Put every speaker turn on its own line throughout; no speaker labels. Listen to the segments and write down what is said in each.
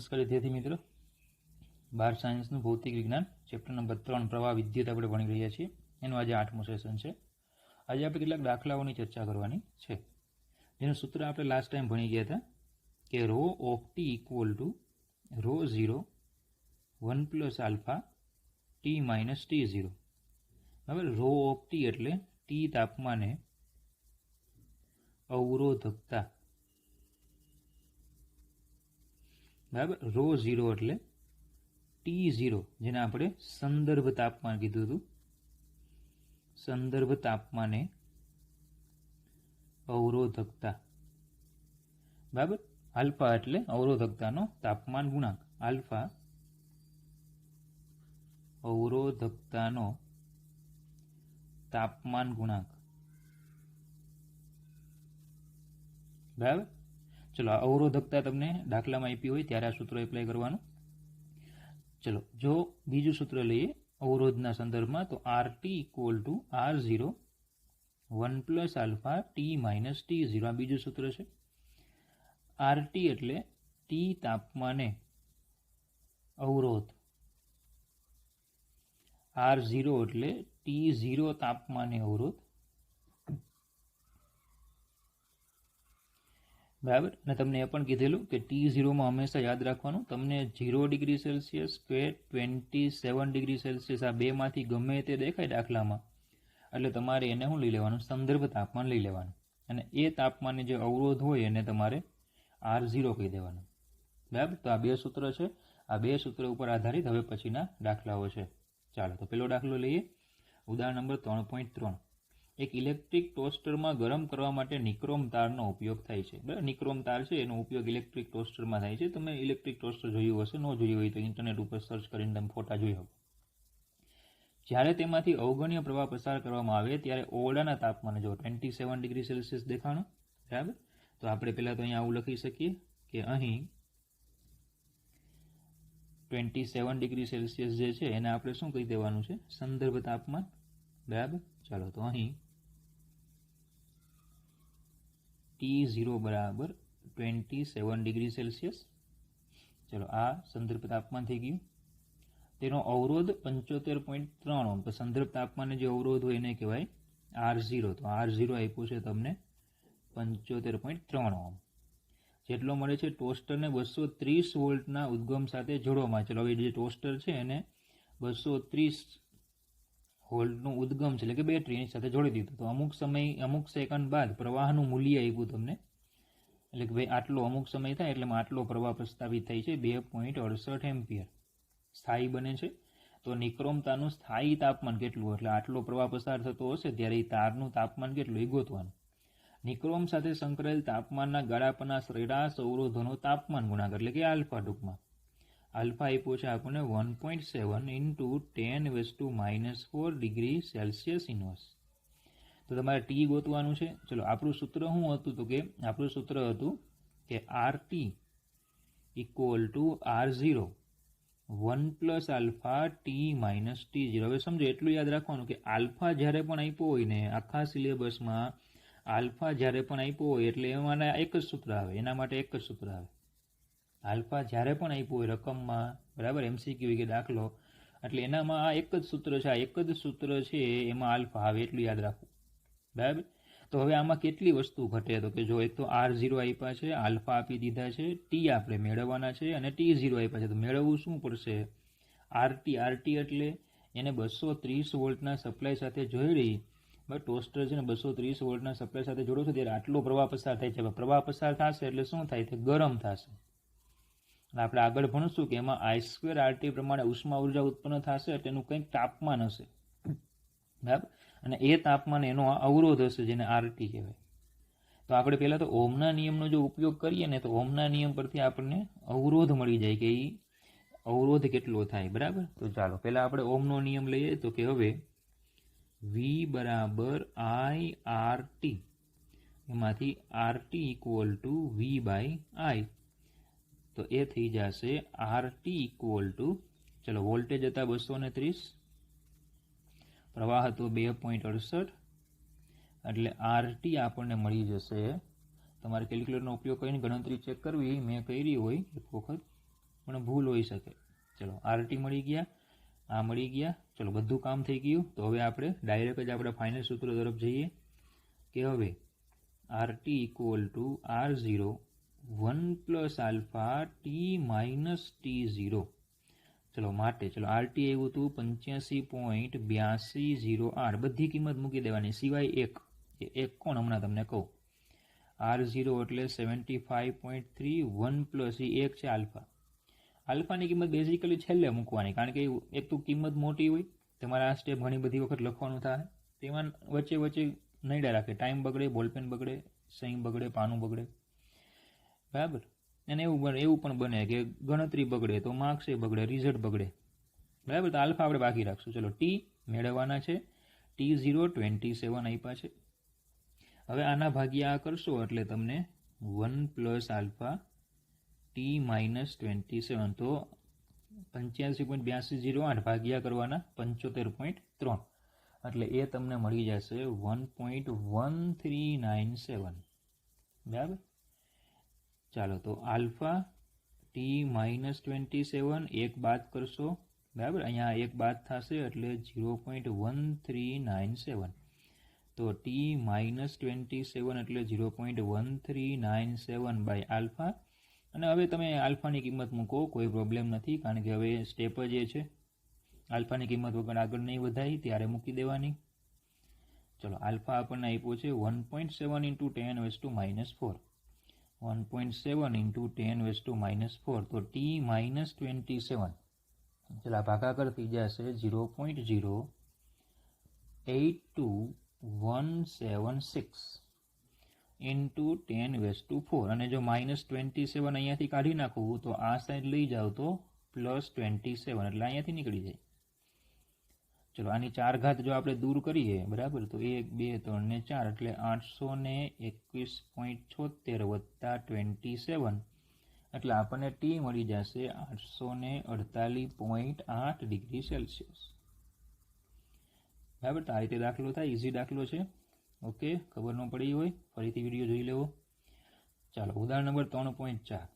નમસ્કાર વિદ્યાર્થી મિત્રો, 12 સાયન્સનું ભૌતિક વિજ્ઞાન ચેપ્ટર નંબર 3 પ્રવાહ વિદ્યુત આપણે ભણી રહ્યા છીએ. એનું આજે 8મું સેશન છે. આજે આપણે કેટલાક દાખલાઓની ચર્ચા કરવાની છે, જેનું સૂત્ર આપણે લાસ્ટ ટાઈમ ભણી ગયા હતા કે rho of T equal to rho 0 1 plus alpha T minus T0. બરાબર. રો ઓફ ટી એટલે ટી તાપમાને અવરોધકતા. બરાબર. રો 0 એટલે T0, જેને આપણે સંદર્ભ તાપમાન કીધું હતું. સંદર્ભ તાપમાને અવરોધકતા. બરાબર. આલ્ફા એટલે અવરોધકતાનો તાપમાન ગુણાંક. આલ્ફા અવરોધકતાનો તાપમાન ગુણાંક. બરાબર. ચલો, આ અવરોધકતા તમને દાખલામાં આપી હોય ત્યારે આ સૂત્ર એપ્લાય કરવાનું. ચલો, જો બીજું સૂત્ર લઈએ અવરોધના સંદર્ભમાં, તો RT equal to R0 1 plus alpha T minus T0. આ બીજું સૂત્ર છે. RT એટલે ટી તાપમાને અવરોધ. R0 એટલે T0 તાપમાને અવરોધ. બરાબર. અને તમને એ પણ કીધેલું કે T0 માં હંમેશા યાદ રાખવાનું, તમને 0 ડિગ્રી સેલ્સિયસ કે 27 ડિગ્રી સેલ્સિયસ આ બેમાંથી ગમે તે દેખાય દાખલામાં, એટલે તમારે એને શું લઈ લેવાનું? સંદર્ભ તાપમાન લઈ લેવાનું. અને એ તાપમાને જે અવરોધ હોય એને તમારે R0 કહી દેવાનું. બરાબર. તો આ બે સૂત્ર છે. આ બે સૂત્ર ઉપર આધારિત હવે પછીના દાખલાઓ છે. ચાલો, તો પેલો દાખલો લઈએ. ઉદાહરણ નંબર 3.3. એક ઇલેક્ટ્રિક ટોસ્ટરમાં ગરમ કરવા માટે નિક્રોમ તારનો ઉપયોગ થાય છે. બરાબર. નિક્રોમ તાર છે એનો ઉપયોગ ઇલેક્ટ્રિક ટોસ્ટરમાં થાય છે. તમે ઇલેક્ટ્રિક ટોસ્ટર જોયું હશે, ન જોયું હોય તો ઇન્ટરનેટ ઉપર સર્ચ કરીને તમે ફોટા જોઈ શકો. જ્યારે તેમાંથી અવગણ્ય પ્રવાહ પસાર કરવામાં આવે ત્યારે ઓરડાના તાપમાને જો 27 ડિગ્રી સેલ્સિયસ દેખાણું. બરાબર. તો આપણે પહેલાં તો અહીંયા આવું લખી શકીએ કે અહીં 27 ડિગ્રી સેલ્સિયસ જે છે એને આપણે શું કહી દેવાનું છે? સંદર્ભ તાપમાન. બરાબર. ચાલો, તો અહીં T0 બરાબર 27 ડિગ્રી સેલ્સિયસ. ચલો, આ સંદર્ભ તાપમાન થઈ ગયું. તેનો અવરોધ 75.3 ઓહ્મ. તો સંદર્ભ તાપમાને જે અવરોધ હોય એને કહેવાય R0. તો R0 આપ્યું છે તમને 75.3 ઓહ્મ. જેટલો મળે છે ટોસ્ટરને 230 વોલ્ટના ઉદ્ગમ સાથે જોડવામાં. ચલો, હવે જે ટોસ્ટર છે એને 230 વોલ્ટનું ઉદ્ગમ છે એટલે કે બેટરી એની સાથે જોડી દીધું. તો અમુક સેકન્ડ બાદ પ્રવાહનું મૂલ્ય આપ્યું તમને, એટલે કે ભાઈ આટલો અમુક સમય થાય એટલે આટલો પ્રવાહ પ્રસ્તાવિત થાય છે 2.68 એમ્પિયર સ્થાયી બને છે. તો નિક્રોમતાનું સ્થાયી તાપમાન કેટલું, એટલે આટલો પ્રવાહ પસાર થતો હશે ત્યારે એ તારનું તાપમાન કેટલું એ ગોતવાનું. નિક્રોમ સાથે સંકળાયેલ તાપમાનના ગાળા પરના સરેરાશ અવરોધોનો તાપમાન ગુણાકાર, એટલે કે આલ્ફા. ટૂંકમાં આલ્ફા આપ્યો છે આપણને 1.7 ઇન્ટુ 10⁻⁴ ડિગ્રી સેલ્સિયસ ઇન્વર્સ. તો તમારે ટી ગોતવાનું છે. ચલો, આપણું સૂત્ર શું હતું? તો કે આપણું સૂત્ર હતું કે RT equal to R0 1 plus alpha T minus T0. હવે સમજો, એટલું યાદ રાખવાનું કે આલ્ફા જ્યારે પણ આપ્યો હોય ને આખા સિલેબસમાં, આલ્ફા જ્યારે પણ આપ્યો હોય એટલે એમાં એક જ સૂત્ર આવે, એના માટે એક જ સૂત્ર આવે. આલ્ફા જ્યારે પણ આપ્યું હોય રકમમાં, બરાબર, MCQ કે દાખલો, એટલે એનામાં આ એક જ સૂત્ર છે. આ એક જ સૂત્ર છે એમાં આલ્ફા આવે, એટલું યાદ રાખવું. બરાબર. તો હવે આમાં કેટલી વસ્તુ ઘટે? તો કે જો એક તો R0 આપ્યા છે, આલ્ફા આપી દીધા છે, ટી આપણે મેળવવાના છે, અને T0 આપ્યા છે. તો મેળવવું શું પડશે? RT. RT એટલે એને 230 વોલ્ટના સપ્લાય સાથે જોડી. બસ ટોસ્ટર છે ને 230 વોલ્ટના સપ્લાય સાથે જોડો છો ત્યારે આટલો પ્રવાહ પસાર થાય છે. પ્રવાહ પસાર થશે એટલે શું થાય? તે ગરમ થશે. આપણે આગળ ભણશું કે એમાં I2RT પ્રમાણે ઉષ્મા ઉર્જા ઉત્પન્ન થશે, એટલે એનું કંઈક તાપમાન હશે. બરાબર. અને એ તાપમાન એનો અવરોધ હશે, જેને RT કહેવાય. તો આપણે પહેલાં તો ઓહમના નિયમનો જો ઉપયોગ કરીએ ને, તો ઓહમના નિયમ પરથી આપણને અવરોધ મળી જાય કે એ અવરોધ કેટલો થાય. બરાબર. તો ચાલો પહેલાં આપણે ઓહમનો નિયમ લઈએ. તો કે હવે V બરાબર IRT, એમાંથી RT ઇક્વલ ટુ V/I. તો એ થઈ જશે RT ઇક્વલ ટુ, ચલો, વોલ્ટેજ હતા 230, પ્રવાહ હતો 2.68, એટલે RT આપણને મળી જશે. તમારે કેલ્ક્યુલેટરનો ઉપયોગ કરીને ગણતરી ચેક કરવી, મેં કરી હોય એક વખત, પણ ભૂલ હોઈ શકે. ચલો આરટી મળી ગયા, આ મળી ગયા. ચલો બધું કામ થઈ ગયું. તો હવે આપણે ડાયરેક્ટ જ આપણે ફાઇનલ સૂત્ર તરફ જઈએ કે હવે RT equal to R0 1 plus alpha T minus T0. ચલો માટે ચલો આરટી આવ્યું હતું 85.8208. બધી કિંમત મૂકી દેવાની સિવાય એક કોણ હમણાં તમને કહું. R0 એટલે 75.3 1 પ્લસ એક છે આલ્ફા. આલ્ફાની કિંમત બેઝિકલી છેલ્લે મૂકવાની, કારણ કે એક તો કિંમત મોટી હોય, તમારે આ સ્ટેપ ઘણી બધી વખત લખવાનું થાય, તેમાં વચ્ચે વચ્ચે નહીડા રાખે, ટાઈમ બગડે, બોલપેન બગડે, સહી બગડે, પાનું બગડે, બરાબર. અને એવું પણ બને કે ગણતરી બગડે તો માર્ક્સ એ બગડે, રિઝલ્ટ બગડે, બરાબર. તો આલ્ફા આપણે બાકી રાખશું. ચલો ટી મેળવવાના છે. T0 27 આપ્યા છે. હવે આના ભાગ્યા આ કરશો એટલે તમને 1 પ્લસ આલ્ફા ટી માઇનસ 27. તો 85.8208 ભાગ્યા કરવાના 75.3, એટલે એ તમને મળી જશે 1.1397, બરાબર. ચાલો તો આલ્ફા ટી માઇનસ 27 એક બાદ કરશો, બરાબર. અહીંયા એક બાદ થશે એટલે 0.1397. તો ટી માઇનસ 27 એટલે 0.1397 બાય આલ્ફા. અને હવે તમે આલ્ફાની કિંમત મૂકો, કોઈ પ્રોબ્લેમ નથી, કારણ કે હવે સ્ટેપ જ એ છે, આલ્ફાની કિંમત વગર આગળ નહીં વધાય ત્યારે મૂકી દેવાની. ચલો આલ્ફા આપણને આપ્યો છે 1.7 ઇન્ટુ 10⁻⁻4. 1.7 ઇન્ટુ 10⁻⁻4. તો ટી માઇનસ 27, ચલો આ ભાગાકાર થઈ જશે 0.082 ઇન્ટુ 10⁻4. અને જો -27 અહીંયાથી કાઢી નાખવું તો આ સાઈડ લઈ જાઓ તો +27, એટલે અહીંયાથી નીકળી જાય. ચલો આની 4 ઘાત જો આપણે દૂર કરીએ, બરાબર, તો 1 2 3 ને 4 એટલે 821.76 વત્તા 27, એટલે આપણને ટી મળી જશે 848.8 ડિગ્રી સેલ્સિયસ, બરાબર. તો આ રીતે દાખલો થાય, ઇઝી દાખલો છે. ઓકે, ખબર ન પડી હોય ફરીથી વિડીયો જોઈ લેવો. ચાલો ઉદાહરણ નંબર 3.4.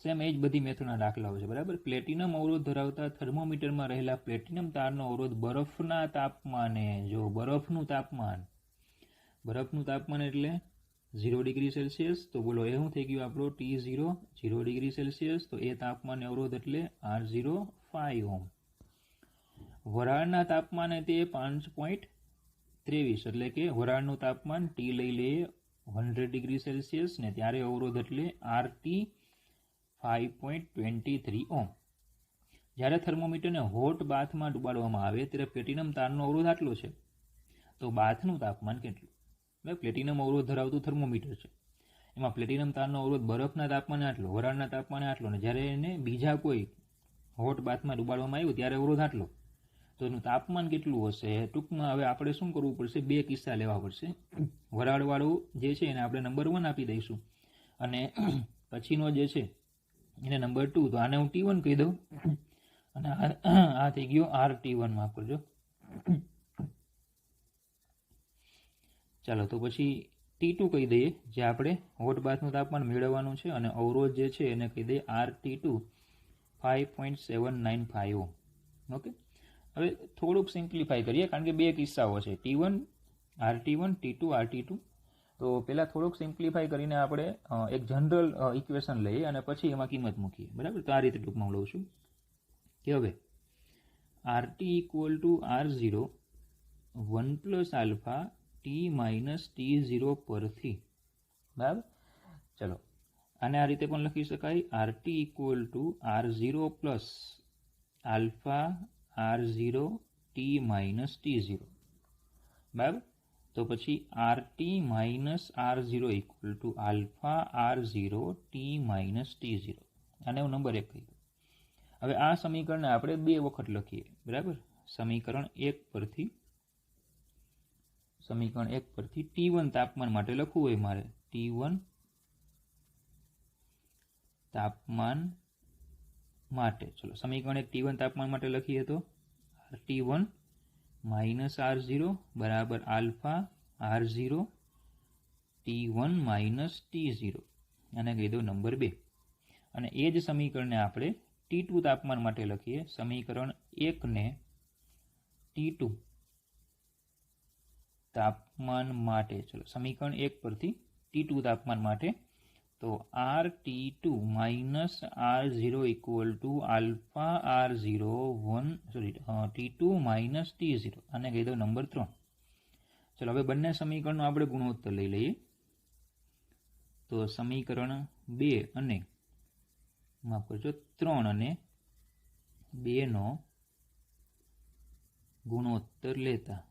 સેમ એ જ બધી મેથડના દાખલાઓ છે, બરાબર. પ્લેટિનમ અવરોધ ધરાવતા થર્મોમીટરમાં રહેલા પ્લેટિનમ તારનો અવરોધ બરફના તાપમાને, જો બરફનું તાપમાન એટલે 0 ડિગ્રી સેલ્સિયસ. તો બોલો એ શું થઈ ગયું આપણો T0 0 ડિગ્રી સેલ્સિયસ. તો એ તાપમાન અવરોધ એટલે R0 5 ઓહ્મ. વરાળના તાપમાને તે 5.23, એટલે કે વરાળનું તાપમાન ટી લઈ લઈએ 100 ડિગ્રી સેલ્સિયસ ને ત્યારે અવરોધ એટલે RT 5.23 ઓહ્મ. જ્યારે થર્મોમીટરને હોટ બાથમાં ડુબાડવામાં આવે ત્યારે પ્લેટિનમ તારનો અવરોધ આટલો છે. તો બાથનું તાપમાન કેટલું? પ્લેટિનમ અવરોધ ધરાવતું થર્મોમીટર છે, એમાં પ્લેટિનમ તારનો અવરોધ બરફના તાપમાને આટલો, વરાળના તાપમાને આટલો, ને જ્યારે એને બીજા કોઈ હોટ બાથમાં ડુબાડવામાં આવ્યું ત્યારે અવરોધ આટલો. તો એનું તાપમાન કેટલું હશે? ટૂંકમાં હવે આપણે શું કરવું પડશે? બે કિસ્સા લેવા પડશે. વરાળવાળું જે છે એને આપણે નંબર 1 આપી દઈશું, અને પછીનો જે છે એને નંબર 2. તો આને હું T1 કહી દઉં, અને આ થઈ ગયો RT1, માફ કરજો. ચાલો તો પછી T2 કહી દઈએ, જે આપણે હોટ બાથનું તાપમાન મેળવવાનું છે, અને અવરોધ જે છે એને કહી દઈએ RT2 5.795 ઓહ્મ. ઓકે, હવે થોડુંક સિમ્પ્લિફાય કરીએ, કારણ કે બે કિસ્સાઓ છે, T1 RT1, T2 RT2. તો પહેલાં થોડુંક સિમ્પ્લિફાય કરીને આપણે એક જનરલ ઇક્વેશન લઈએ અને પછી એમાં કિંમત મૂકીએ, બરાબર. તો આ રીતે ટૂંકમાં લઉં છું કે હવે RT equal to R0 1 plus alpha T minus T0 પરથી, બરાબર. ચલો આને આ રીતે પણ લખી શકાય, RT equal to R0 plus alpha R0 T minus T0, બરાબર. તો પછી RT minus R0 equal to alpha R0 T minus T0. આને હું નંબર 1 કહી દઉં. હવે આ સમીકરણને આપણે 2 વખત લખીએ, બરાબર. સમીકરણ 1 પરથી T1 તાપમાન માટે લખવું હોય મારે, T1 તાપમાન માટે, ચલો સમીકરણ 1 T1 તાપમાન માટે લખીએ તો RT1 માઇનસ R0 બરાબર alpha R0 T1 minus T0, અને કહી દો નંબર 2. અને એ જ સમીકરણને આપણે T2 તાપમાન માટે લખીએ. સમીકરણ 1 ને T2 તાપમાન માટે, ચલો સમીકરણ 1 પરથી T2 તાપમાન માટે તો RT2 minus R0 equal to alpha R0 T2 minus T0, આને કહી દો નંબર 3. ચલો હવે બંને સમીકરણનો આપણે ગુણોત્તર લઈ લઈએ. તો સમીકરણ 2 અને માફ કરજો 3 અને 2 નો ગુણોત્તર લેતા,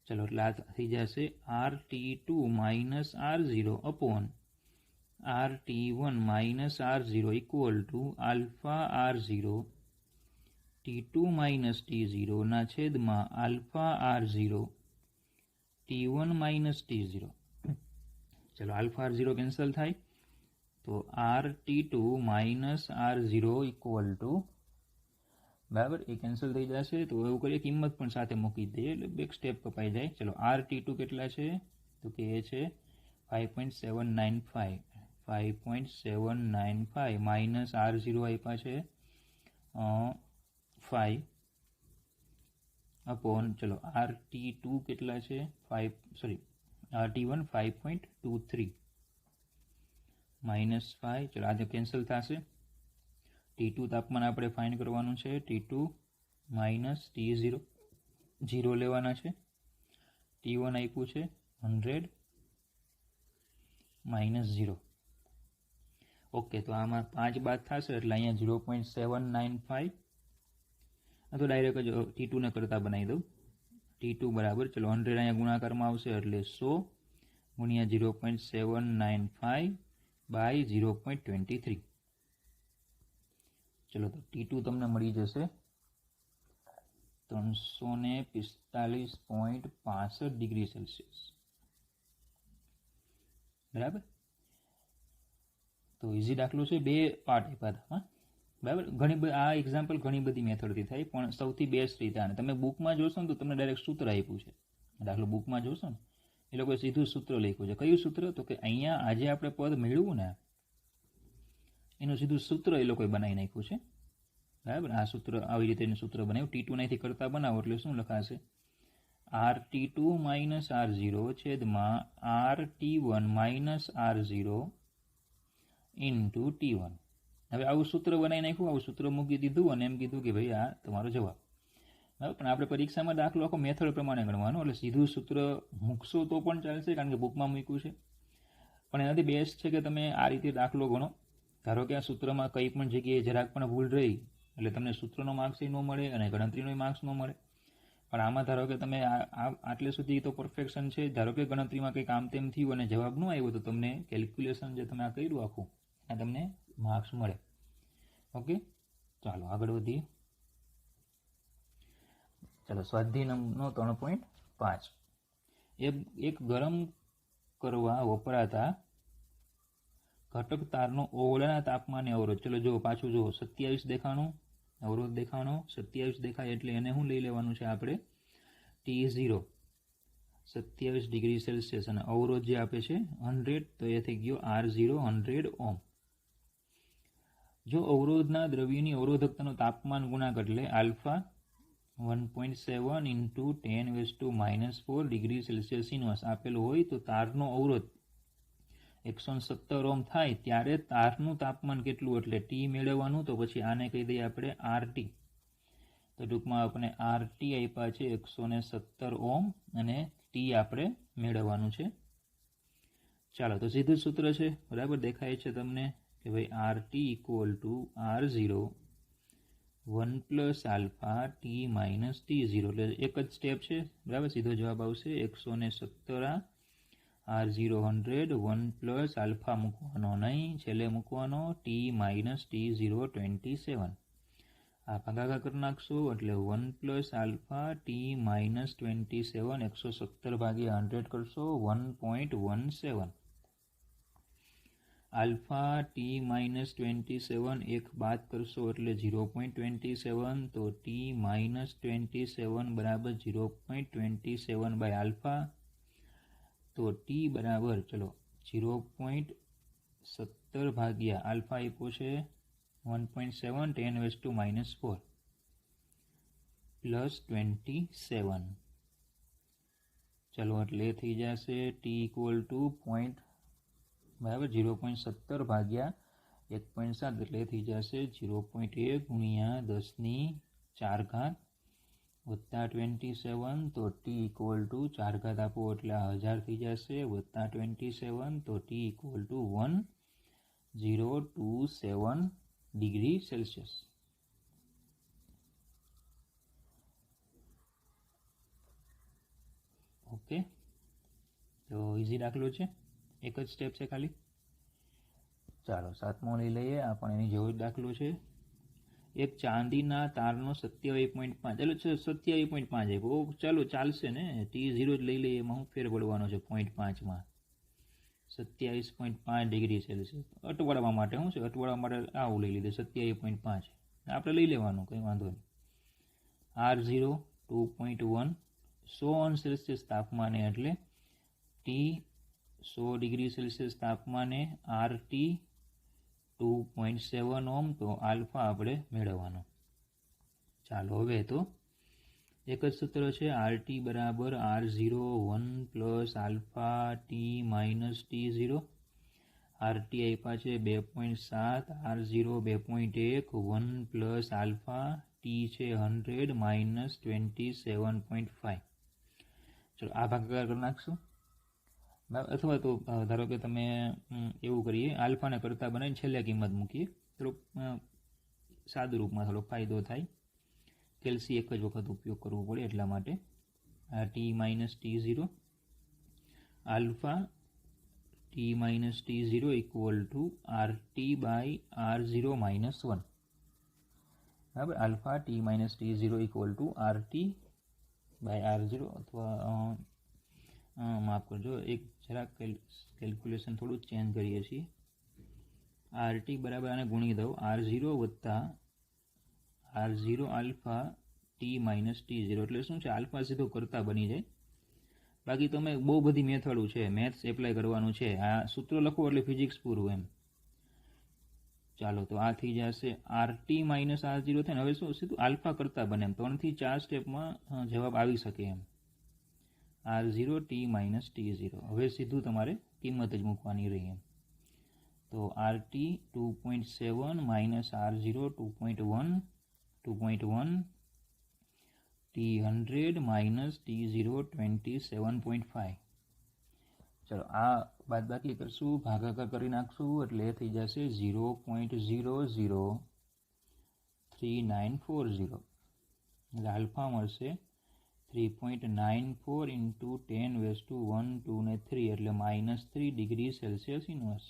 ચલો એટલે આ થઈ જશે RT2 minus R0 upon RT1 minus R0 equal to alpha R0 T2 minus T0 ના છેદમાં alpha R0 T1 minus T0. ચલો આલ્ફા R0 કેન્સલ થાય તો RT2 minus R0 equal to, બરાબર એ કેન્સલ થઈ જશે. તો એવું કરીએ કિંમત પણ સાથે મૂકી દઈએ એટલે બેક સ્ટેપ કપાઈ જાય. ચલો RT2 કેટલા છે તો કે એ છે 5.795 માઇનસ R0 આપ્યા છે 5 અપોન, ચલો RT2 કેટલા છે RT1 5.23 માઇનસ 5. ચલો આ કેન્સલ થશે. T2 તાપમાન આપણે ફાઇન્ડ કરવાનું છે. T2 માઇનસ T0 0 લેવાના છે. T1 આપ્યું છે 100 માઇનસ 0. ઓકે, તો આમાં 5 બાદ થશે એટલે અહીંયા 0.795, આ તો ડાયરેક્ટ જ T2 ને કરતા બનાવી દઉં. T2 બરાબર, ચલો 100 અહીંયા ગુણાકારમાં આવશે એટલે 100 ગુણ્યા 0.795 બાય 0.23. ચલો તો T2 તમને મળી જશે 345.65 ડિગ્રી સેલ્સિયસ. બરાબર, તો ઇઝી દાખલો છે. 2 પાર્ટ આપ્યા હતા. બરાબર, આ એક્ઝામ્પલ ઘણી બધી મેથડથી થાય, પણ સૌથી બેસ્ટ રીતે આને તમે બુકમાં જોશો ને તો તમને ડાયરેક્ટ સૂત્ર આપ્યું છે. દાખલો બુકમાં જોશો ને એ લોકોએ સીધું સૂત્ર લખ્યું છે. કયું સૂત્ર? તો કે અહીંયા આજે આપણે પદ મેળવ્યું ને એનું સીધું સૂત્ર એ લોકોએ બનાવી નાખ્યું છે. બરાબર, આ સૂત્ર આવી રીતે સૂત્ર બનાવ્યું. T2 નાથી કરતા બનાવો એટલે શું લખાશે? RT2 માઇનસ R0 છેદમાં RT1 minus R0 into T1. હવે આવું સૂત્ર બનાવી નાખ્યું, આવું સૂત્ર મૂકી દીધું અને એમ કીધું કે ભાઈ આ તમારો જવાબ. બરાબર, પણ આપણે પરીક્ષામાં દાખલો આખો મેથડ પ્રમાણે ગણવાનો, એટલે સીધું સૂત્ર મૂકશો તો પણ ચાલશે કારણ કે બુકમાં મૂક્યું છે. પણ એનાથી બેસ્ટ છે કે તમે આ રીતે દાખલો ગણો. ધારો કે આ સૂત્રમાં કંઈ પણ જગ્યાએ જરાક પણ ભૂલ રહી એટલે તમને સૂત્રનો માર્ક્સ ન મળે અને ગણતરીનો માર્ક્સ ન મળે. પણ આમાં ધારો કે તમે આટલે સુધી તો પરફેક્શન છે, ધારો કે ગણતરીમાં કંઈક આમ તેમ થયું અને જવાબ ન આવ્યો તો તમને કેલ્ક્યુલેશન જે તમે આ કર્યું આખું આ તમને માર્ક્સ મળે. ઓકે, ચાલો આગળ વધીએ. ચાલો સ્વાધ્યાયનો 3.5 એક ગરમ કરવા વપરાતા ઘટક તારનો ઓરડાના તાપમાને અવરોધ. ચલો જો પાછું જુઓ, 27 દેખાણો અવરોધ દેખાણો 27 દેખાય એટલે એને શું લઈ લેવાનું છે આપણે? T0 27 ડિગ્રી સેલ્સિયસ અને અવરોધ જે આપે છે 100, તો એ થઈ ગયો R0 100 ઓહ્મ. જો અવરોધના દ્રવ્યની અવરોધકતાનો તાપમાન ગુણાકાર એટલે alpha 1.7 into 10⁻⁻4 degree Celsius inverse આપેલું હોય તો તારનો અવરોધ 170 ઓહ્મ થાય ત્યારે તારનું તાપમાન કેટલું એટલે T મેળવવાનું. તો પછી આને કહી દઈએ આપણે RT. તો ટૂંકમાં આપણે RT આપ્યા છે 170 ઓહ્મ અને T આપણે મેળવવાનું છે. ચાલો તો સીધું સૂત્ર છે, બરાબર દેખાય છે તમને કે ભાઈ RT equal to R0 1 plus alpha T minus T0, એટલે એક જ સ્ટેપ છે. બરાબર, સીધો જવાબ આવશે 170 R0 100 1 પ્લસ આલ્ફા મૂકવાનો નહીં, છેલ્લે મૂકવાનો T માઇનસ T0 27. આ ભાગાકાર કરી નાખશો એટલે 1 પ્લસ આલ્ફા T માઇનસ 27 170 ભાગ્યા 100 કરશો 1.17. આલ્ફા T માઇનસ 27 એક બાદ કરશો એટલે 0.27, તો T માઇનસ 27 બરાબર 0.27 બાય આલ્ફા. તો T બરાબર, ચલો 0.17 ભાગ્યા આલ્ફા આપ્યો છે 1.7 10⁻⁻⁴ પ્લસ 27. ચલો એટલે થઈ જશે ટી ઇક્વલ ટુ બરાબર 0.17 ભાગ્યા 1.7 એટલે થઈ જશે 0.1 ગુણ્યા 10⁴ વત્તા 27. તો ટી ઇક્વલ ટુ 4 આપો એટલે 1000 થઈ જશે વત્તા 27. તો T equal two 1027 degree Celsius. Okay, તો ઇઝી દાખલો છે, એક જ સ્ટેપ છે ખાલી. ચાલો 7મો લઈ લઈએ. આ પણ એની જેવો જ દાખલો છે. એક ચાંદીના તારનો 27.5 ચાલો 27.5 આપ્યો. ચાલો ચાલશે ને, T0 જ લઈ લઈએ, એમાં હું ફેર પડવાનો છે 0.5માં 27.5 ડિગ્રી સેલ્સિયસ. અટવાડવા માટે શું છે, અટવાડવા માટે આવું લઈ લીધું 27.5 આપણે લઈ લેવાનું, કંઈ વાંધો નહીં. R0 2.1 100 સેલ્સિયસ તાપમાને એટલે ટી 100 ડિગ્રી સેલ્સિયસ તાપમાને RT 2.7 ઓહ્મ. તો આલ્ફા આપણે મેળવવાનો. ચાલો હવે તો એક જ સૂત્ર છે, RT બરાબર R0 1 plus alpha T minus T0. RT આપ્યા છે 2.7, R0 2.1, 1 પ્લસ આલ્ફા ટી છે 100 માઇનસ 27.5. ચલો આ ભાગાકાર કરી નાખશું. અથવા તો ધારો કે તમે એવું કરીએ, આલ્ફાને કરતાં બનાવીને છેલ્લે કિંમત મૂકીએ, થોડોક સાદું રૂપમાં થોડો ફાયદો થાય. કેલ્સી એક જ વખત ઉપયોગ કરવો પડે એટલા માટે. T minus T0 alpha T minus T0 equal to RT by R0 minus 1. બરાબર, alpha T minus T0 equal to RT by R0 અથવા માફ કરજો, એક જરાક કેલ્ક્યુલેશન થોડું ચેન્જ કરીએ છીએ. RT બરાબર આને ગુણી દઉં, R0 વત્તા R0 alpha T minus T0 એટલે શું છે, આલ્ફા સીધો કરતા બની જાય. બાકી તમે બહુ બધી મેથડો છે, મેથ્સ એપ્લાય કરવાનું છે. આ સૂત્ર લખો એટલે ફિઝિક્સ પૂરું એમ. ચાલો તો આ થઈ જશે RT માઇનસ R0 થાય ને. હવે શું સીધું આલ્ફા કરતા બને એમ 3 થી 4 સ્ટેપમાં જવાબ આવી શકે એમ. R0 T minus T0. હવે સીધું તમારે કિંમત જ મૂકવાની રહી એમ. તો RT 2.7 minus R0 2.1 T100 minus T0 27.5. ચલો આ બાદબાકી કરશું, ભાગાકાર કરી નાખશું એટલે થઈ જશે 0.003940. એટલે આલ્ફા મળશે 3.94 ઇન્ટુ 10⁻⁻⁰ એટલે -3 ડિગ્રી સેલ્સિયસ ઇન્વર્સ.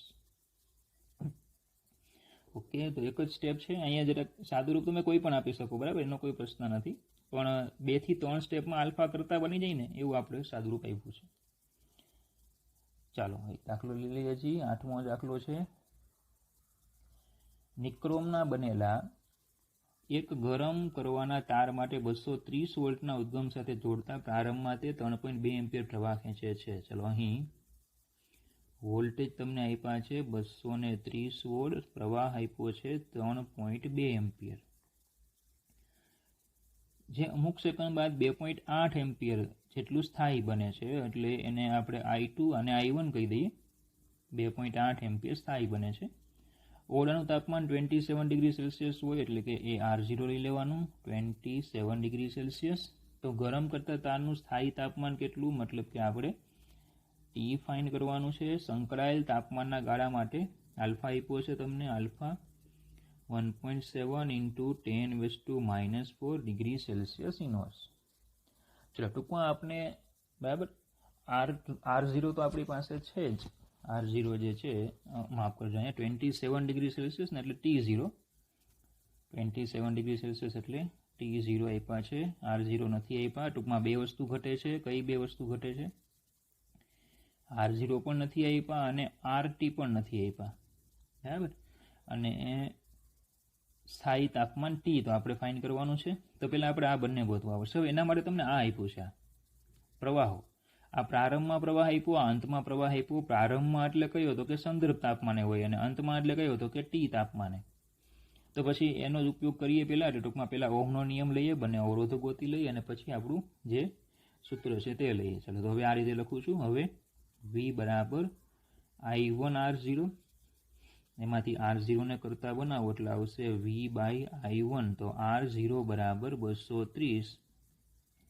ઓકે, તો એક જ સ્ટેપ છે. અહીંયા જરાક સાદું રૂપ તમે કોઈ પણ આપી શકો, બરાબર, એનો કોઈ પ્રશ્ન નથી. પણ 2 થી 3 સ્ટેપમાં આલ્ફા કરતા બની જાય ને એવું આપણે સાદું રૂપ આપ્યું છે. ચાલો એક દાખલો લઈ લઈએ છીએ. 8મો દાખલો છે. નિક્રોમના બનેલા એક ગરમ કરવાના તાર માટે 230 વોલ્ટના ઉદ્ગમ સાથે જોડતા પ્રારંભમાં તે 3.2 એમ્પિયર પ્રવાહ ખેંચે છે. ચલો અહીં વોલ્ટેજ તમને આપ્યા છે 230 વોલ્ટ, પ્રવાહ આપ્યો છે 3.2 એમ્પિયર, જે અમુક સેકન્ડ બાદ 2.8 એમ્પિયર જેટલું સ્થાયી બને છે. એટલે એને આપણે I2 અને I1 કહી દઈએ. 2.8 એમ્પિયર સ્થાયી બને છે. ઓરડાનું તાપમાન 27 ડિગ્રી સેલ્સિયસ હોય એટલે કે એ R0 લઈ લેવાનું, 27 ડિગ્રી સેલ્સિયસ. તો ગરમ કરતા તારનું સ્થાયી તાપમાન કેટલું, મતલબ કે આપણે ટી ફાઇન્ડ કરવાનું છે. સંકળાયેલ તાપમાનના ગાળા માટે આલ્ફા આપ્યો છે તમને, alpha 1.7 into 10⁻⁻⁴ degree Celsius inverse. ચલો ટૂંકમાં આપણે બરાબર R0 તો આપણી પાસે છે જ. R0 જે છે, માફ કરજો, અહીંયા 27 ડિગ્રી સેલ્સિયસ ને એટલે T0 27 ડિગ્રી સેલ્સિયસ એટલે T0 આપ્યા છે. R0 નથી આપ્યા. ટૂંકમાં બે વસ્તુ ઘટે છે. કઈ બે વસ્તુ ઘટે છે? R0 પણ નથી આપ્યા અને RT પણ નથી આપ્યા, બરાબર. અને સ્થાયી તાપમાન T તો આપણે ફાઇન્ડ કરવાનું છે. તો પહેલાં આપણે આ બંને ગોતવા આવશે. હવે એના માટે તમને આ આપ્યું છે, આ પ્રવાહો. આ પ્રારંભમાં પ્રવાહ આપ્યો, આ અંતમાં પ્રવાહ આપ્યો. પ્રારંભમાં એટલે કયો તો કે સંદર્ભ તાપમાને હોય અને અંતમાં એટલે કયો તો કે ટી તાપમાને. તો પછી એનો જ ઉપયોગ કરીએ પહેલાં, એટલે ટૂંકમાં પહેલાં ઓહમનો નિયમ લઈએ, બંને અવરોધો ગોતી લઈએ અને પછી આપણું જે સૂત્ર છે તે લઈએ. ચાલો તો હવે આ રીતે લખું છું. હવે V બરાબર I1R0, એમાંથી R0 ને કરતા બનાવો એટલે આવશે V/I1. તો R0 બરાબર 230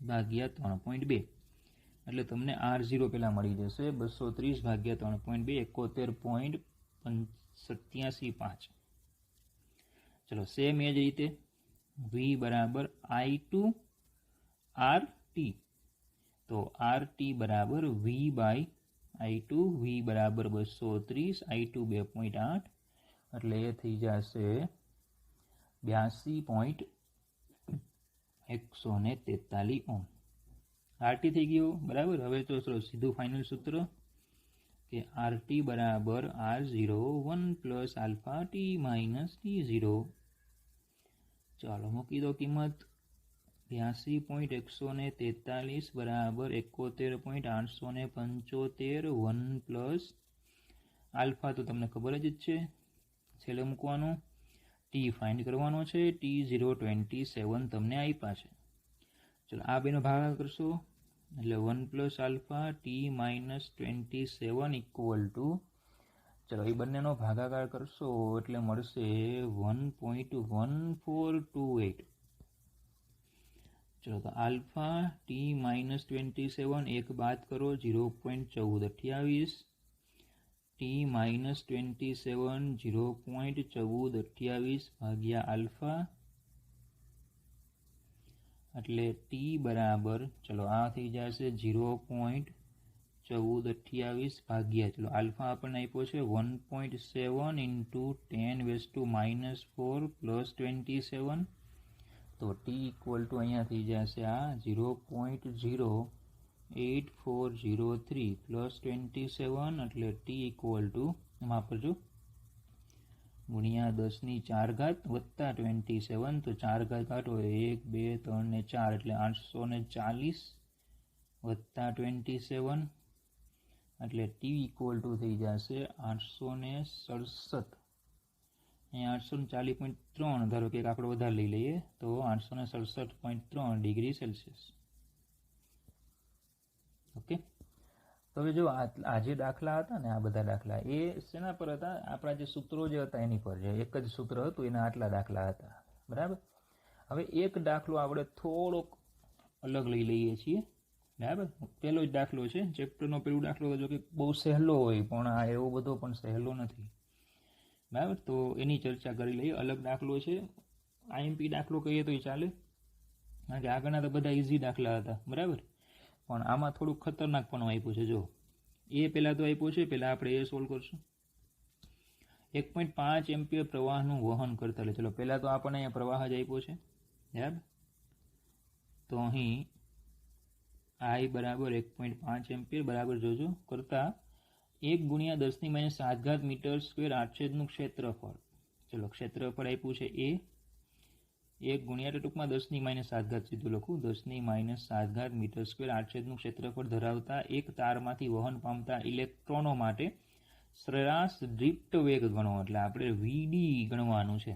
ભાગ્યા 3.2, એટલે તમને R0 પહેલાં મળી જશે 230 ભાગ્યા 3.2, 71.875. ચલો સેમ એ જ રીતે V બરાબર I2RT, તો RT બરાબર V/I2, V બરાબર 230, I2 2.8, એટલે એ થઈ જશે 82.143 ઓહ્મ. RT થઈ ગયું બરાબર. હવે તો ચલો સીધું ફાઇનલ સૂત્ર કે RT બરાબર R0 1 + આલ્ફા T - T0. ચાલો મૂકી દો કિંમત. 82.143 બરાબર 71.875. 1 + આલ્ફા તો તમને ખબર જ છે, છેલ્લે મૂકવાનું. ટી ફાઇન્ડ કરવાનો છે. T0 27 તમને આપ્યા છે. ચલો આ બેનો ભાગાકાર કરશો એટલે 1 + આલ્ફા T - 27 = ચલો એ બંનેનો ભાગાકાર કરશો એટલે મળશે 1.1428. ચલો તો આલ્ફા T - 27 એક બાદ કરો 0.1428, T - 27 0.1428 ભાગ્યા આલ્ફા, એટલે T બરાબર ચલો આ થઈ જશે 0.1428 ભાગ્યા, ચલો આલ્ફા આપણને આપ્યો છે 1.7 × 10⁻⁻4 + 27, તો T = અહીંયા થઈ જશે આ 0.08403 + 27, એટલે T = માફ કરજો ગુણ્યા 10⁴ વત્તા 27, તો 4 ઘાત કાઢો 1 2 3 ને 4 એટલે 840 વત્તા 27, એટલે T = થઈ જશે 867. અહીંયા 840.3, ધારો કે એક આંકડો વધારે લઈ લઈએ તો 867.3 ડિગ્રી સેલ્સિયસ. ઓકે, તો હવે જો આ જે દાખલા હતા ને, આ બધા દાખલા એ શેના પર હતા? આપણા જે સૂત્રો જે હતા એની પર. જે એક જ સૂત્ર હતું એના આટલા દાખલા હતા, બરાબર. હવે એક દાખલો આપણે થોડોક અલગ લઈ લઈએ છીએ, બરાબર. પહેલો જ દાખલો છે ચેપ્ટરનો. પહેલો દાખલો જો કે બહુ સહેલો હોય પણ આ એવો બધો પણ સહેલો નથી, બરાબર. તો એની ચર્ચા કરી લઈએ. અલગ દાખલો છે, IMP દાખલો કહીએ તો ચાલે, કારણ કે આગળના તો બધા ઇઝી દાખલા હતા, બરાબર. પણ આમાં થોડુંક ખતરનાક પણ આપ્યું છે. જો એ પહેલાં તો આપ્યું છે, પહેલાં આપણે એ સોલ્વ કરશું. 1.5 એમ્પિયર પ્રવાહનું વહન કરતા, એટલે ચલો પહેલાં તો આપણને અહીંયા પ્રવાહ જ આપ્યો છે, બરાબર. તો અહીં I બરાબર 1.5 એમ્પિયર બરાબર જોજો કરતા 1 × 10⁻⁷ મીટર સ્ક્વેર આડછેદનું ક્ષેત્રફળ. ચલો ક્ષેત્રફળ આપ્યું છે એ 1 ગુણ્યા એટલે ટૂંકમાં 10⁻⁷ સીધું લખું, 10⁻⁷ મીટર સ્ક્વેર આડછેદનું ક્ષેત્રફળ ધરાવતા એક તારમાંથી વહન પામતા ઇલેક્ટ્રોનો માટે સરેરાશ ડ્રિફ્ટ વેગ ગણો. એટલે આપણે VD ગણવાનું છે.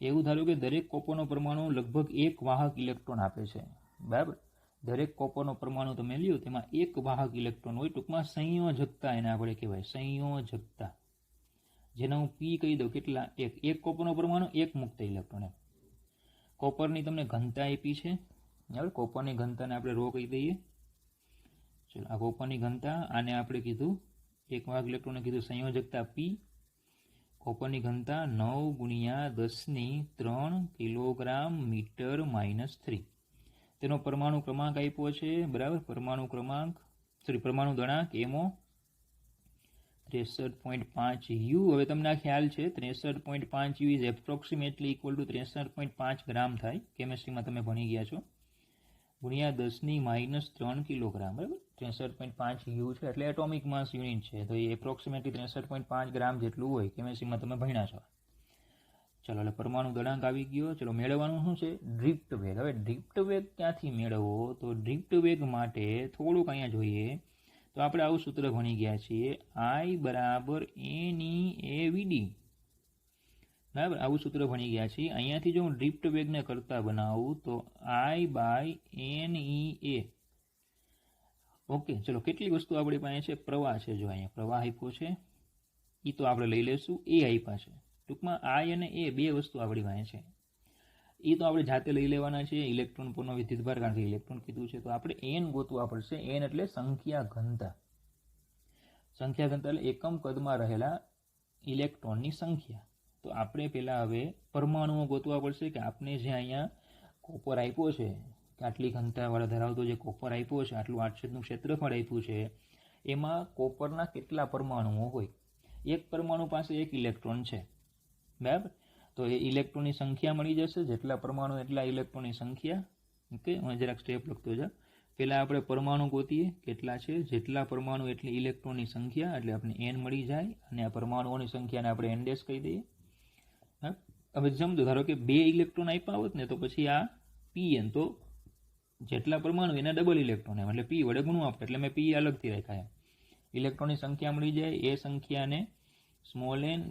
એવું ધારો કે દરેક કોપરનો પરમાણુ લગભગ એક વાહક ઇલેક્ટ્રોન આપે છે, બરાબર. દરેક કોપરનો પરમાણુ તમે લ્યો તેમાં એક વાહક ઇલેક્ટ્રોન હોય, ટૂંકમાં સંયોજકતા એને આપણે કહેવાય, સંયોજકતા, જેને હું P કહી દઉં. કેટલા? એક કોપરનો પરમાણુ એક મુક્ત ઇલેક્ટ્રોન. કોપરની તમને ઘનતા આપી છે, બરાબર. કોપરની ઘનતાને આપણે ρ કહી દઈએ. ચલો આ કોપરની ઘનતા, આને આપણે કીધું એક વાહક ઇલેક્ટ્રોનને કીધું સંયોજકતા P. કોપરની ઘનતા 9 × 10⁻³ કિલોગ્રામ મીટર -3. તેનો પરમાણુ ક્રમાંક આપ્યો છે, બરાબર. પરમાણુ દળાંક MO 63.5 U. હવે તમને આ ખ્યાલ છે 63.5 U is approximately equal two 63.5 ગ્રામ થાય. કેમેસ્ટ્રીમાં તમે ભણી ગયા છો. ગુણ્યા 10⁻³ કિલોગ્રામ, બરાબર. 63.5 U છે એટલે એટોમિક માસ યુનિટ છે, તો એ એપ્રોક્સિમેટલી 63.5 ગ્રામ જેટલું હોય. કેમેસ્ટ્રીમાં તમે ભણ્યા છો. ચલો એટલે પરમાણુ દળાંક આવી ગયો. ચલો મેળવવાનું શું છે? ડ્રિફ્ટ વેગ. હવે ડ્રિફ્ટ વેગ ક્યાંથી મેળવવો? તો ડ્રિફ્ટ વેગ માટે થોડુંક અહીંયા જોઈએ તો આપણે આવું સૂત્ર ભણી ગયા છીએ, I બરાબર NEAVD. બરાબર, આવું સૂત્ર ભણી ગયા છીએ. અહીંયાથી જો હું ડ્રિફ્ટ વેગને કરતા બનાવું તો I/NEA. ઓકે, ચલો કેટલી વસ્તુ આપણી પાસે છે? પ્રવાહ છે. જો અહીંયા પ્રવાહ આપ્યો છે, એ તો આપણે લઈ લઈશું. એ આપ્યા છે. ટૂંકમાં I અને A બે વસ્તુ આપણી પાસે છે, એ તો આપણે જાતે લઈ લેવાના છે. ઇલેક્ટ્રોન પરનો વિદ્યુતભાર, કારણ કે ઇલેક્ટ્રોન કીધું છે તો આપણે n ગોતવા પડશે. n એટલે સંખ્યા ઘનતા. સંખ્યા ઘનતા એટલે એકમ કદમાં રહેલા ઇલેક્ટ્રોનની સંખ્યા. તો આપણે પહેલાં હવે પરમાણુઓ ગોતવા પડશે કે આપણે જે અહીંયા કોપર આપ્યો છે, કે આટલી ઘનતાવાળા ધરાવતો જે કોપર આપ્યો છે, આટલું આડછેદનું ક્ષેત્રફળ આપ્યું છે, એમાં કોપરના કેટલા પરમાણુઓ હોય. એક પરમાણુ પાસે એક ઇલેક્ટ્રોન છે. બરાબર, તો એ ઇલેક્ટ્રોનની સંખ્યા મળી જશે. જેટલા પરમાણુ એટલા ઇલેક્ટ્રોનની સંખ્યા. ઓકે, હું જરાક સ્ટેપ લખતો જા. પહેલાં આપણે પરમાણુ ગોતીએ કેટલા છે. જેટલા પરમાણુ એટલી ઇલેક્ટ્રોનની સંખ્યા, એટલે આપણે n મળી જાય. અને આ પરમાણુઓની સંખ્યાને આપણે n ડેશ કહી દઈએ. હવે સમજો, ધારો કે 2 ઇલેક્ટ્રોન આપ્યા હોત ને તો પછી આ Pn, તો જેટલા પરમાણુ એના ડબલ ઇલેક્ટ્રોન, એમ એટલે P વડે ગુણવું આપણે, એટલે મેં P અલગથી રાખ્યા. ઇલેક્ટ્રોનની સંખ્યા મળી જાય. એ સંખ્યાને સ્મોલ n,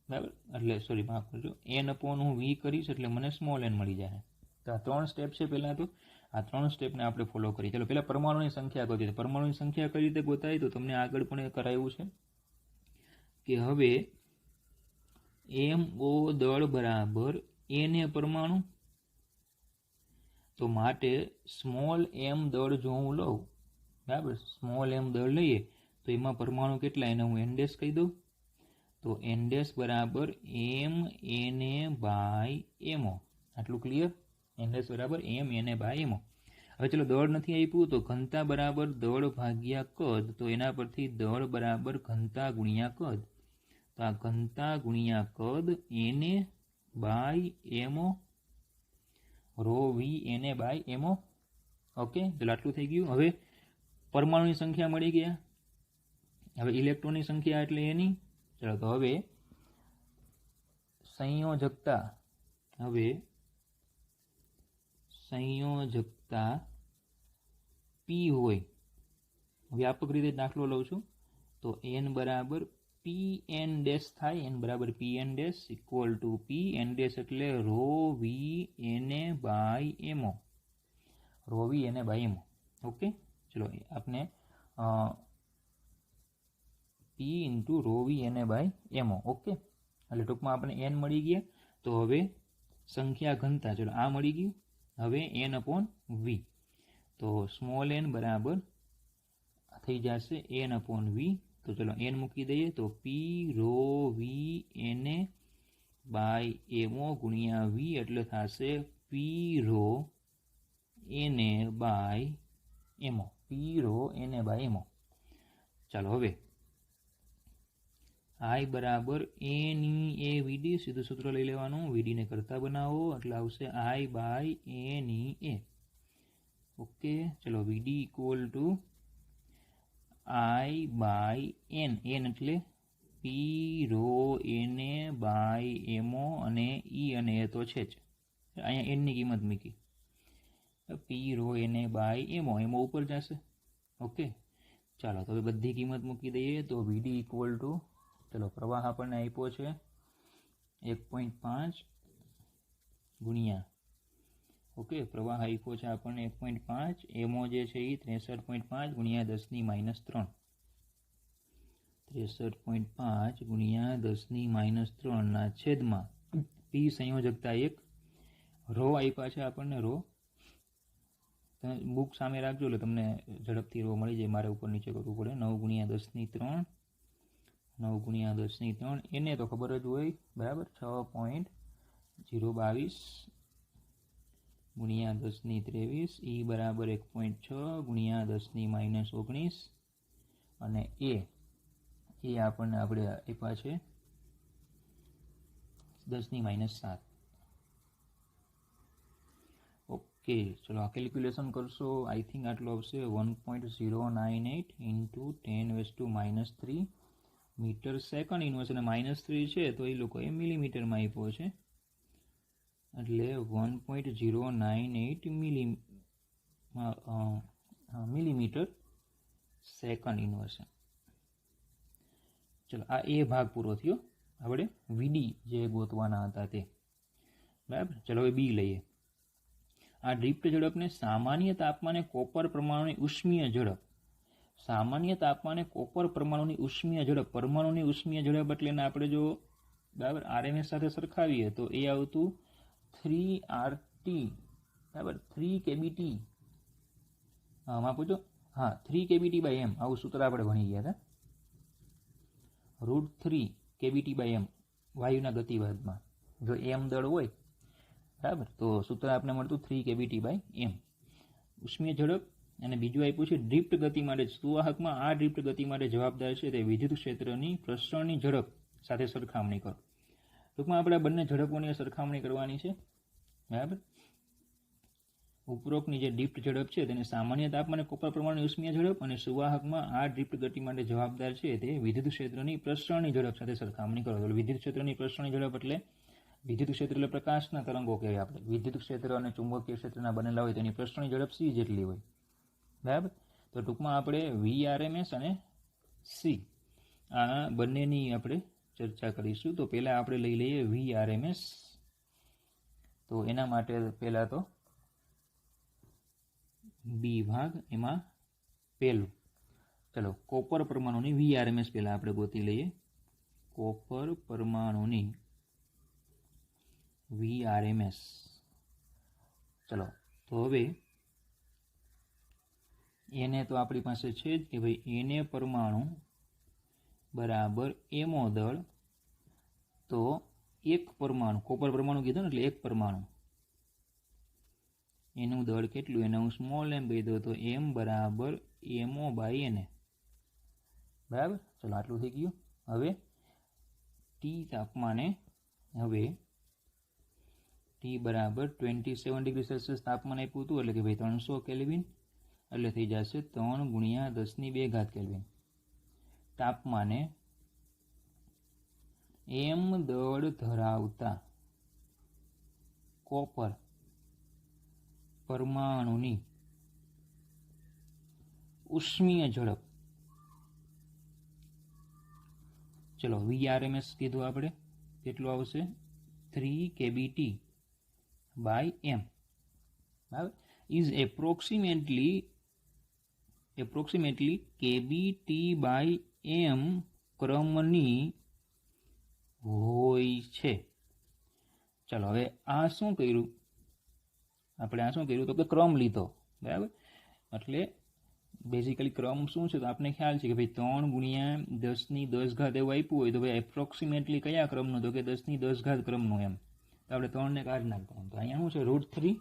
બરાબર, એટલે સોરી માફ કરજો, n/v કરીશ એટલે મને સ્મોલ n મળી જાય. તો આ 3 સ્ટેપ છે. પહેલાં તો આ 3 સ્ટેપને આપણે ફોલો કરી. ચલો પહેલાં પરમાણુની સંખ્યા ગોતી. પરમાણુની સંખ્યા કઈ રીતે ગોતાય તો તમને આગળ પણ કરાયું છે કે હવે MO દળ બરાબર Na પરમાણુ. તો માટે સ્મોલ m દળ જો હું લઉં, બરાબર, સ્મોલ m દળ લઈએ તો એમાં પરમાણુ કેટલા, એને હું n ડેશ કહી દઉં. તો n ડેશ બરાબર m/mo. આટલું ક્લિયર? n ડેશ બરાબર m/mo. હવે ચલો દળ નથી આપ્યું તો ઘનતા બરાબર દળ ભાગ્યા કદ. તો એના પરથી દળ બરાબર ઘનતા ગુણ્યા કદ. તો આ ઘનતા ગુણ્યા કદ Na/mo, ρV Na/mo. ઓકે, ચલો આટલું થઈ ગયું. હવે પરમાણુની સંખ્યા મળી ગયા. હવે ઇલેક્ટ્રોનની સંખ્યા એટલે એની. ચલો તો હવે સંયોજકતા. હવે સંયોજકતા P હોય, વ્યાપક રીતે દાખલો લઉં છું તો n બરાબર Pn ડેશ થાય. n બરાબર Pn dash equal to Pn dash એટલે ρV Na/mo. ρV Na/mo. Okay, ચલો આપણે P into ρV Na/mo. Okay, એટલે ટૂંકમાં આપણે n મળી ગયા. તો હવે સંખ્યા ઘનતા, ચલો આ મળી ગયું. હવે n/v. તો સ્મોલ n બરાબર થઈ જશે n/v. તો ચલો n મૂકી દઈએ તો P ρV Na/mo ગુણ્યા v એટલે થશે P ρ Na/mo. P ρ Na/mo. ચાલો હવે I બરાબર NEAVD. સીધું સૂત્ર લઈ લેવાનું. VD ને કરતા બનાવો એટલે આવશે I/NEA. ઓકે, ચલો VD equal to I/n. n એટલે P ρ Na/mo અને E અને A તો છે જ. અહીંયા n ની કિંમત મૂકી. P ρ Na/mo. એમાં ઉપર જશે. ઓકે, ચાલો તો હવે બધી કિંમત મૂકી દઈએ તો VD ઇક્વલ ટુ, ચલો પ્રવાહ આપણને આપ્યો છે 1.5 ગુણ્યા, ઓકે, પ્રવાહ આપ્યો છે આપણને 1.5. એમો જે છે એ 63.5 ગુણ્યા 10⁻3. 63.5 ગુણ્યા 10⁻3 ના છેદમાં P સંયોજકતા 1. ρ આપ્યા છે આપણને. ρ તમે બુક સામે રાખજો એટલે તમને ઝડપથી ρ મળી જાય. મારે ઉપર નીચે કરવું પડે. 9 ગુણ્યા 10⁻3. 9 ગુણ્યા 10⁻3. એને તો ખબર જ હોય, બરાબર. 6.022 ગુણ્યા 10⁻23. E બરાબર 1.6 ગુણ્યા 10⁻19. અને એ આપણને આપણે આપ્યા છે 10⁻7. ઓકે, ચલો આ કેલ્ક્યુલેશન કરશો. આઈ થિંક આટલો આવશે 1.098 ઇન્ટુ 10⁻³ મીટર સેકન્ડ ઇન્વર્સ. અને -3 છે તો એ લોકોએ મિલીમીટરમાં આપ્યો છે. એટલે 1.098 મિલીમીટર સેકન્ડ ઇન્વર્સ. ચલો આ એ ભાગ પૂરો થયો. આપણે વીડી જે ગોતવાના હતા તે. બરાબર. ચલો હવે બી લઈએ. આ ડ્રિફ્ટ ઝડપને સામાન્ય તાપમાને કોપર પરમાણુની ઉષ્મીય ઝડપ. સામાન્ય તાપમાને કોપર પરમાણુની ઉષ્મીય ઝડપ. પરમાણુની ઉષ્મીય ઝડપ એટલે આપણે જો બરાબર આરએમએસ સાથે સરખાવીએ તો એ આવતું 3RT બરાબર 3 કેબીટી. માં પૂછો. હા 3 kBT/m આવું સૂત્ર આપણે ભણી ગયા હતા. √3 kBT/m વાયુના ગતિવાદમાં જો m દળ હોય બરાબર તો સૂત્ર આપણે મળતું 3 kBT/m ઉષ્મીય ઝડપ. અને બીજું આપ્યું છે ડ્રિફ્ટ ગતિ માટે. સુવાહકમાં આ ડ્રિફ્ટ ગતિ માટે જવાબદાર છે તે વિદ્યુત ક્ષેત્રની પ્રસરણની ઝડપ સાથે સરખામણી કરો. ટૂંકમાં આપણે બંને ઝડપોની સરખામણી કરવાની છે. બરાબર. ઉપરોક્તની જે ડ્રિફ્ટ ઝડપ છે તેને સામાન્ય તાપમાને કોપર પરમાણુની ઉષ્મીય ઝડપ અને સુવાહકમાં આ ડ્રિફ્ટ ગતિ માટે જવાબદાર છે તે વિદ્યુત ક્ષેત્રની પ્રસરણની ઝડપ સાથે સરખામણી કરો. વિદ્યુત ક્ષેત્રની પ્રસરણની ઝડપ એટલે વિદ્યુત ક્ષેત્ર એટલે પ્રકાશના તરંગો કહેવાય. આપણે વિદ્યુત ક્ષેત્ર અને ચુંબકીય ક્ષેત્રના બનેલા હોય તેની પ્રસરણની ઝડપ c જેટલી હોય. બરાબર. તો ટૂંકમાં આપણે VRMS અને c આ બંનેની આપણે ચર્ચા કરીશું. તો પહેલાં આપણે લઈ લઈએ VRMS. તો એના માટે પહેલાં તો બી ભાગ એમાં પહેલું. ચલો કોપર પરમાણુની VRMS પહેલાં આપણે ગોતી લઈએ. કોપર પરમાણુની VRMS. ચલો તો હવે એને તો આપણી પાસે છે જ કે ભાઈ એને પરમાણુ બરાબર એમો દળ. તો એક પરમાણુ કોપર પરમાણુ કીધું ને એટલે એક પરમાણુ એનું દળ કેટલું એને હું સ્મોલ એમ કહી દઉં તો m બરાબર mo/na. બરાબર. ચલો આટલું થઈ ગયું. હવે ટી તાપમાને હવે ટી બરાબર 27 ડિગ્રી સેલ્સિયસ તાપમાન આપ્યું હતું એટલે કે ભાઈ 300 કેલ્વિન એટલે થઈ જશે 3 × 10⁻² કેલ્વિન. તાપમાને m દળ ધરાવતા કોપર પરમાણુની ઉષ્મીય ઝડપ. ચલો VRMS કીધું આપણે કેટલું આવશે 3 kBT/m. બરાબર. ઇઝ એપ્રોક્સિમેટલી kBT/m ક્રમની હોય છે. ચાલો હવે આ શું કર્યું આપણે? આ શું કર્યું તો કે ક્રમ લીધો. બરાબર. એટલે બેઝિકલી ક્રમ શું છે તો આપણે ખ્યાલ છે કે ભાઈ 3 × 10⁻10 એવું આપ્યું હોય તો ભાઈ એપ્રોક્સિમેટલી કયા ક્રમનું તો કે 10⁻10 ક્રમનું એમ. તો આપણે 3 ને કાઢી નાખતા. તો અહીંયા શું છે √3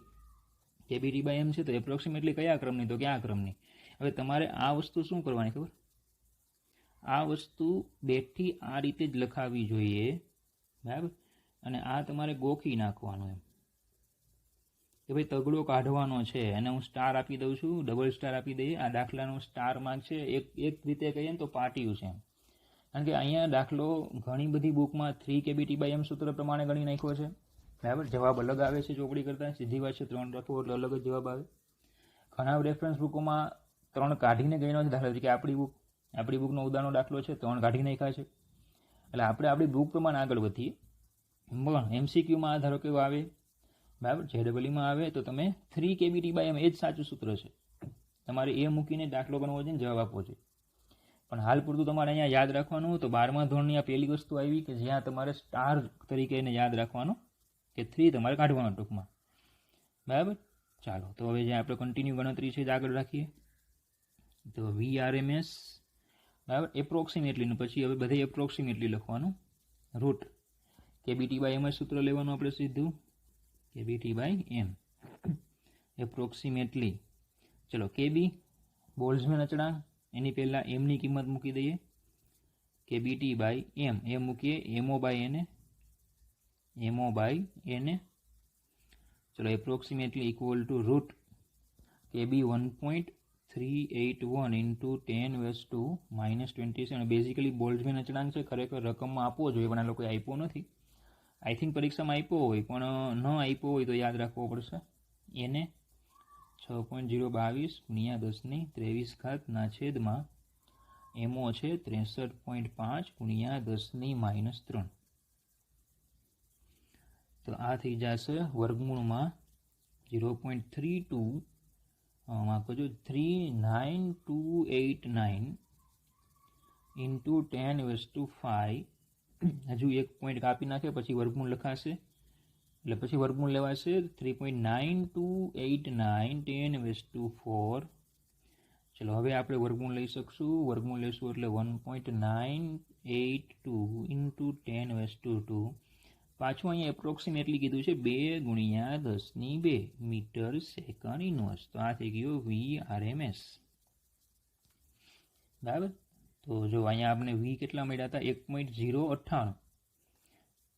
kBT/m છે તો એપ્રોક્સિમેટલી કયા ક્રમની તો કે આ ક્રમની. હવે તમારે આ વસ્તુ શું કરવાની ખબર? આ વસ્તુ બેઠી આ રીતે જ લખાવી જોઈએ. બરાબર. અને આ તમારે ગોખી નાખવાનું એમ કે ભાઈ તગડો કાઢવાનો છે અને હું સ્ટાર આપી દઉં છું, ડબલ સ્ટાર આપી દઈએ. આ દાખલાનો સ્ટાર માર્ક છે એક રીતે કહીએ ને તો પાટિયું છે. કારણ કે અહીંયા દાખલો ઘણી બધી બુકમાં 3 kBT/m સૂત્ર પ્રમાણે ગણી નાખ્યો છે. બરાબર. જવાબ અલગ આવે છે ચોપડી કરતાં. સીધી વાત છે 3 રાખો એટલે અલગ જ જવાબ આવે. ઘણા રેફરન્સ બુકોમાં 3 કાઢીને ગણ્યો છે. દાખલા તરીકે આપણી બુકનો ઉદાહરણનો દાખલો છે 3 કાઢી નાખ્યા છે. એટલે આપણે આપણી બુક પ્રમાણે આગળ વધીએ. પણ MCQમાં આ ધારો કેવો આવે બરાબર JEEમાં આવે તો તમે 3 kBT/m એ જ સાચું સૂત્ર છે. તમારે એ મૂકીને દાખલો ગણવો છે ને જવાબ આપવો છે. પણ હાલ પૂરતું તમારે અહીંયા યાદ રાખવાનું તો 12મા ધોરણની આ પહેલી વસ્તુ આવી કે જ્યાં તમારે સ્ટાર તરીકે એને યાદ રાખવાનો કે 3 તમારે કાઢવાનો ટૂંકમાં. બરાબર. ચાલો તો હવે જે આપણે કન્ટિન્યુ ગણતરી છે જ આગળ રાખીએ. તો VRMS બરાબર એપ્રોક્સિમેટલીનું પછી હવે બધે એપ્રોક્સિમેટલી લખવાનું. રૂટ kBT/m સૂત્ર લેવાનું આપણે સીધું kBT/m એપ્રોક્સિમેટલી. ચલો kB બોલ્ટ્ઝમેન અચળાંક એની પહેલાં mની કિંમત મૂકી દઈએ. kBT/m એમ મૂકીએ mo/na. ચલો approximately equal to root kB 1.381 × 10⁻27. Basically Boltzmann અચળાંક છે. ખરેખર રકમમાં આપવો જોઈએ પણ આ લોકોએ આપ્યો નથી. આઈ થિંક પરીક્ષામાં આપ્યો હોય, પણ ન આપ્યો હોય તો યાદ રાખવો પડશે. એને 6.022 ગુણ્યા 10⁻23 એમઓ છે 63.5 ગુણ્યા 10⁻3. તો આ થઈ જશે વર્ગમૂળમાં 0.32 માફ કરજો 39289 ઇન્ટુ 10⁵. હજુ એક પોઈન્ટ કાપી નાખે પછી વર્ગમૂળ લખાશે, એટલે પછી વર્ગમૂળ લેવાશે 3.9289 10⁴. ચલો હવે આપણે વર્ગમૂળ લઈ શકશું. વર્ગમૂળ લેશું એટલે 1.982 ઇન્ટુ 10⁻². પાછું અહીંયા એપ્રોક્સિમેટલી કીધું છે 2 ગુણ્યા 10⁻2 મીટર સેકન્ડ ઇનવર્સ. તો આ થઈ ગયો VRMS. બરાબર. તો જો અહીંયા આપણે V કેટલા મળ્યા હતા 1.098.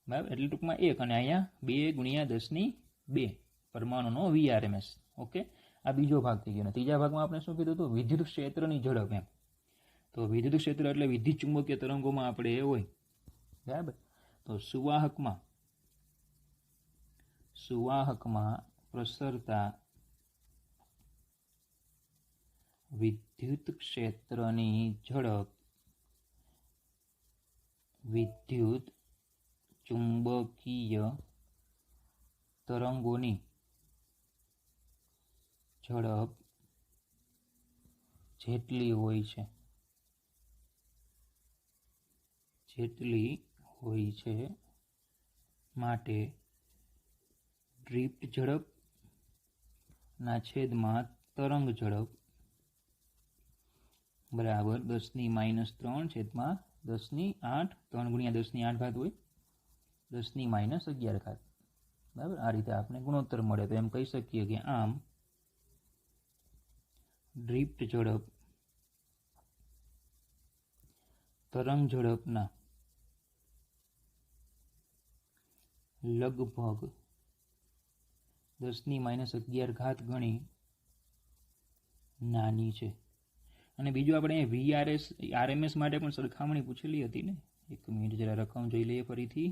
બરાબર, એટલે ટૂંકમાં 1 અને અહીંયા 2 ગુણ્યા 10⁻2 પરમાણુનો VRMS. ઓકે, આ બીજો ભાગ થઈ ગયો. ત્રીજા ભાગમાં આપણે શું કીધું હતું? વિદ્યુત ક્ષેત્રની ઝડપ. એમ તો વિદ્યુત ક્ષેત્ર એટલે વિદ્યુત ચુંબકીય તરંગોમાં આપણે એ હોય. બરાબર. તો સુવાહકમાં પ્રસરતા વિદ્યુત ક્ષેત્રની ઝડપ વિદ્યુત ચુંબકીય તરંગોની ઝડપ જેટલી હોય છે માટે ડ્રિફ્ટ ઝડપ ના છેદમાં તરંગ ઝડપ બરાબર 10⁻³ છેદમાં 10⁸. 3 ગુણ્યા 10⁸ હોય 10⁻11. બરાબર, આ રીતે આપણે ગુણોત્તર મળે. તો એમ કહી શકીએ કે આમ ડ્રિફ્ટ ઝડપ તરંગ ઝડપના લગભગ 10⁻11 ગણી નાની છે. અને બીજું આપણે VRMS માટે પણ સરખામણી પૂછેલી હતી ને. એક મિનિટ જરા રકમ જોઈ લઈએ ફરીથી.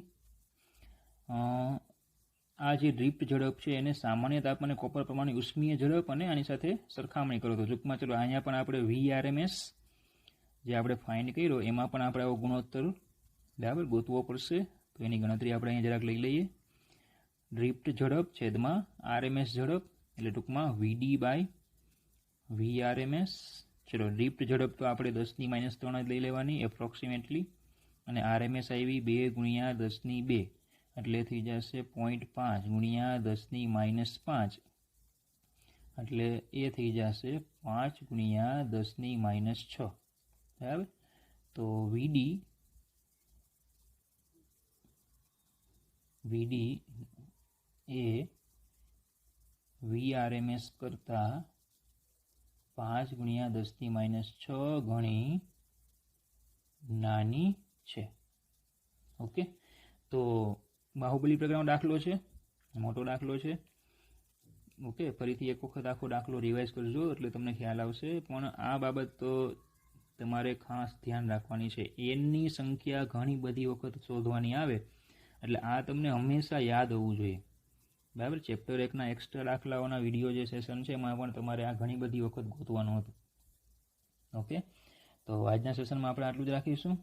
આ જે ડ્રિફ્ટ ઝડપ છે એને સામાન્ય તાપમાને કોપર પ્રમાણે ઉષ્મીય ઝડપ અને આની સાથે સરખામણી કરો. તો ટૂંકમાં ચલો અહીંયા પણ આપણે VRMS જે આપણે ફાઇન્ડ કર્યો એમાં પણ આપણે આવો ગુણોત્તર બરાબર ગોતવો પડશે. તો એની ગણતરી આપણે અહીંયા જરાક લઈ લઈએ. ડ્રિફ્ટ ઝડપ છેદમાં RMS ઝડપ એટલે ટૂંકમાં VD/VRMS. ચલો ડ્રિફ્ટ ઝડપ તો આપણે 10⁻³ જ લઈ લેવાની એપ્રોક્સિમેટલી, અને RMS આવી 2 ગુણ્યા 10⁻2 એટલે થઈ જશે 0.5 ગુણ્યા 10⁻5 એટલે એ થઈ જશે 5 ગુણ્યા 10⁻6. બરાબર. તો VD એ VRMS કરતા 5 ગુણ્યા 10⁻6 ગણી નાની છે. ઓકે, તો બાહુબલી પ્રકારનો દાખલો છે, મોટો દાખલો છે. ઓકે, ફરીથી એક વખત આખો દાખલો રિવાઇઝ કરજો એટલે તમને ખ્યાલ આવશે. પણ આ બાબત તો તમારે ખાસ ધ્યાન રાખવાની છે. એનની સંખ્યા ઘણી બધી વખત શોધવાની આવે એટલે આ તમને હંમેશા યાદ હોવું જોઈએ. બરાબર. ચેપ્ટર 1ના એક્સ્ટ્રા દાખલાઓના વિડીયો જે સેશન છે એમાં પણ તમારે આ ઘણી બધી વખત ગોતવાનું હતું. ઓકે, તો આજના સેશનમાં આપણે આટલું જ રાખીશું.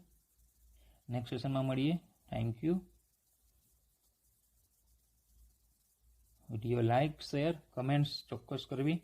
નેક્સ્ટ સેશનમાં મળીએ. Thank you. Video like, share, comments ચોક્કસ કરવી.